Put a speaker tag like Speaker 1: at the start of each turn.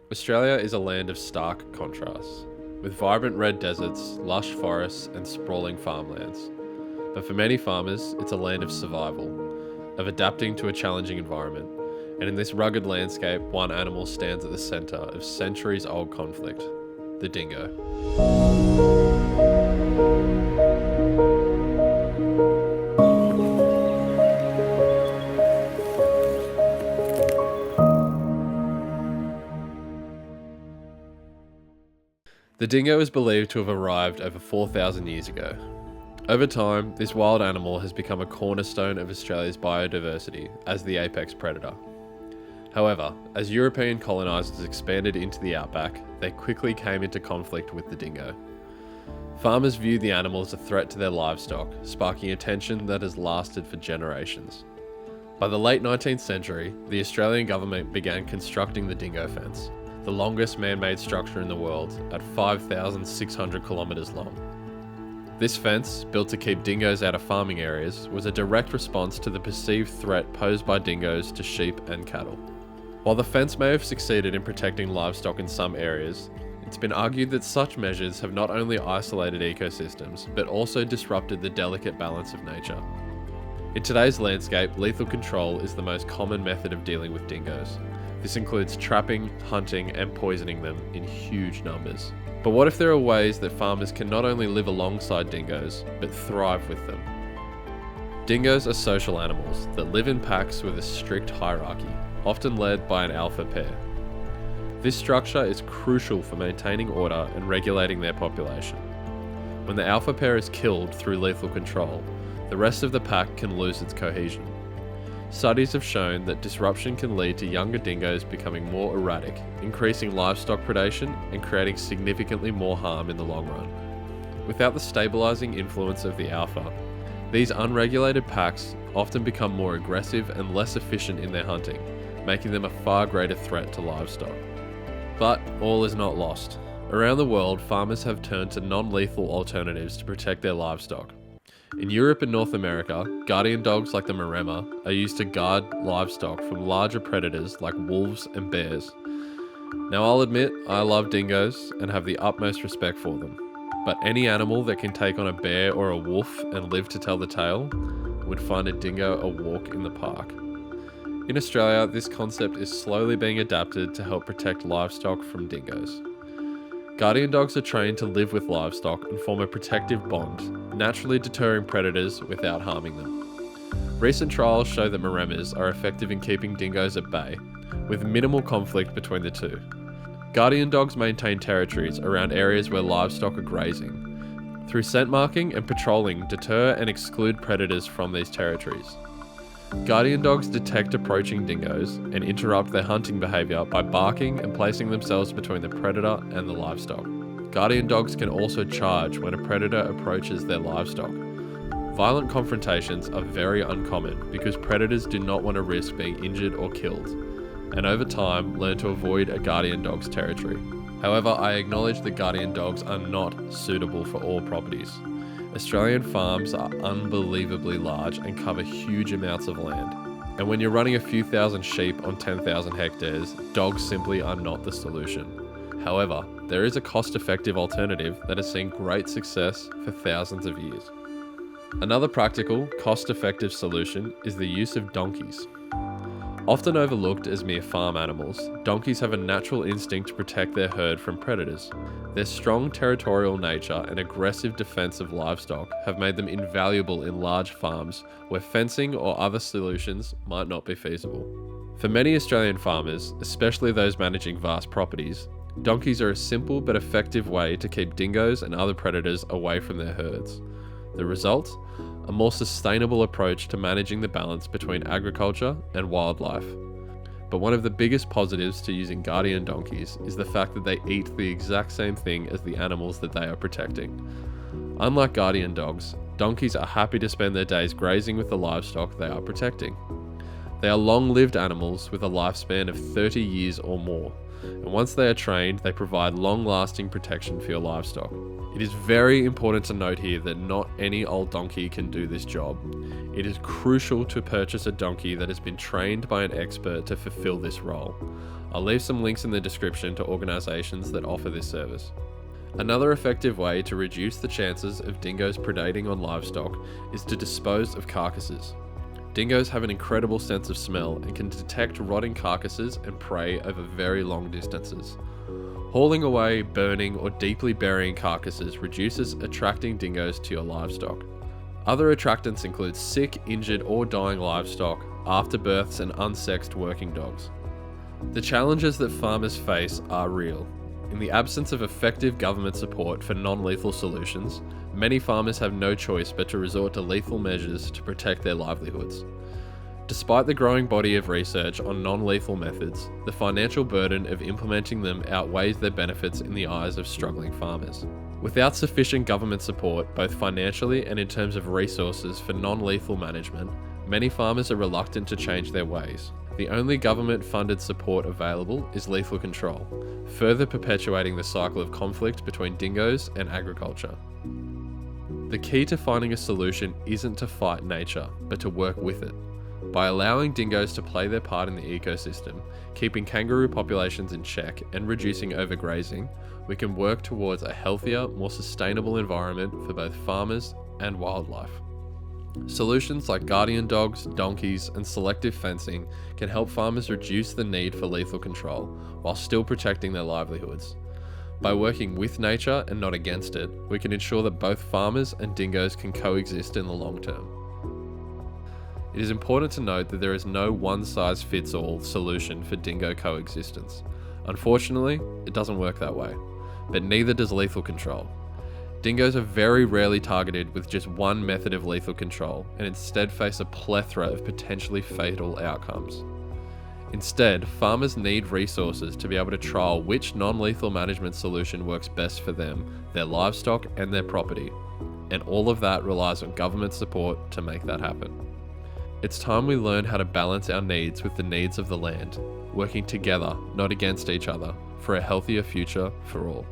Speaker 1: Australia is a land of stark contrasts, with vibrant red deserts, lush forests, and sprawling farmlands. But for many farmers, it's a land of survival, of adapting to a challenging environment. And in this rugged landscape, one animal stands at the centre of centuries-old conflict: the dingo. The dingo is believed to have arrived over 4,000 years ago. Over time, this wild animal has become a cornerstone of Australia's biodiversity as the apex predator. However, as European colonisers expanded into the outback, they quickly came into conflict with the dingo. Farmers viewed the animal as a threat to their livestock, sparking a tension that has lasted for generations. By the late 19th century, the Australian government began constructing the dingo fence, the longest man-made structure in the world, at 5,600 kilometres long. This fence, built to keep dingoes out of farming areas, was a direct response to the perceived threat posed by dingoes to sheep and cattle. While the fence may have succeeded in protecting livestock in some areas, it's been argued that such measures have not only isolated ecosystems, but also disrupted the delicate balance of nature. In today's landscape, lethal control is the most common method of dealing with dingoes. This includes trapping, hunting, and poisoning them in huge numbers. But what if there are ways that farmers can not only live alongside dingoes, but thrive with them? Dingoes are social animals that live in packs with a strict hierarchy, often led by an alpha pair. This structure is crucial for maintaining order and regulating their population. When the alpha pair is killed through lethal control, the rest of the pack can lose its cohesion. Studies have shown that disruption can lead to younger dingoes becoming more erratic, increasing livestock predation and creating significantly more harm in the long run. Without the stabilising influence of the alpha, these unregulated packs often become more aggressive and less efficient in their hunting, making them a far greater threat to livestock. But all is not lost. Around the world, farmers have turned to non-lethal alternatives to protect their livestock. In Europe and North America, guardian dogs like the Maremma are used to guard livestock from larger predators like wolves and bears. Now I'll admit, I love dingoes and have the utmost respect for them, but any animal that can take on a bear or a wolf and live to tell the tale would find a dingo a walk in the park. In Australia, this concept is slowly being adapted to help protect livestock from dingoes. Guardian dogs are trained to live with livestock and form a protective bond, naturally deterring predators without harming them. Recent trials show that Maremmas are effective in keeping dingoes at bay, with minimal conflict between the two. Guardian dogs maintain territories around areas where livestock are grazing. Through scent marking and patrolling, deter and exclude predators from these territories. Guardian dogs detect approaching dingoes and interrupt their hunting behaviour by barking and placing themselves between the predator and the livestock. Guardian dogs can also charge when a predator approaches their livestock. Violent confrontations are very uncommon because predators do not want to risk being injured or killed, and over time learn to avoid a guardian dog's territory. However, I acknowledge that guardian dogs are not suitable for all properties. Australian farms are unbelievably large and cover huge amounts of land. And when you're running a few thousand sheep on 10,000 hectares, dogs simply are not the solution. However, there is a cost-effective alternative that has seen great success for thousands of years. Another practical, cost-effective solution is the use of donkeys. Often overlooked as mere farm animals, donkeys have a natural instinct to protect their herd from predators. Their strong territorial nature and aggressive defense of livestock have made them invaluable in large farms where fencing or other solutions might not be feasible. For many Australian farmers, especially those managing vast properties, donkeys are a simple but effective way to keep dingoes and other predators away from their herds. The result? A more sustainable approach to managing the balance between agriculture and wildlife. But one of the biggest positives to using guardian donkeys is the fact that they eat the exact same thing as the animals that they are protecting. Unlike guardian dogs, donkeys are happy to spend their days grazing with the livestock they are protecting. They are long-lived animals with a lifespan of 30 years or more, and once they are trained, they provide long-lasting protection for your livestock. It is very important to note here that not any old donkey can do this job. It is crucial to purchase a donkey that has been trained by an expert to fulfill this role. I'll leave some links in the description to organisations that offer this service. Another effective way to reduce the chances of dingoes predating on livestock is to dispose of carcasses. Dingoes have an incredible sense of smell and can detect rotting carcasses and prey over very long distances. Hauling away, burning, or deeply burying carcasses reduces attracting dingoes to your livestock. Other attractants include sick, injured, or dying livestock, afterbirths, and unsexed working dogs. The challenges that farmers face are real. In the absence of effective government support for non-lethal solutions, many farmers have no choice but to resort to lethal measures to protect their livelihoods. Despite the growing body of research on non-lethal methods, the financial burden of implementing them outweighs their benefits in the eyes of struggling farmers. Without sufficient government support, both financially and in terms of resources for non-lethal management, many farmers are reluctant to change their ways. The only government-funded support available is lethal control, further perpetuating the cycle of conflict between dingoes and agriculture. The key to finding a solution isn't to fight nature, but to work with it. By allowing dingoes to play their part in the ecosystem, keeping kangaroo populations in check and reducing overgrazing, we can work towards a healthier, more sustainable environment for both farmers and wildlife. Solutions like guardian dogs, donkeys, and selective fencing can help farmers reduce the need for lethal control while still protecting their livelihoods. By working with nature and not against it, we can ensure that both farmers and dingoes can coexist in the long term. It is important to note that there is no one-size-fits-all solution for dingo coexistence. Unfortunately, it doesn't work that way, but neither does lethal control. Dingoes are very rarely targeted with just one method of lethal control and instead face a plethora of potentially fatal outcomes. Instead, farmers need resources to be able to trial which non-lethal management solution works best for them, their livestock, and their property. And all of that relies on government support to make that happen. It's time we learn how to balance our needs with the needs of the land, working together, not against each other, for a healthier future for all.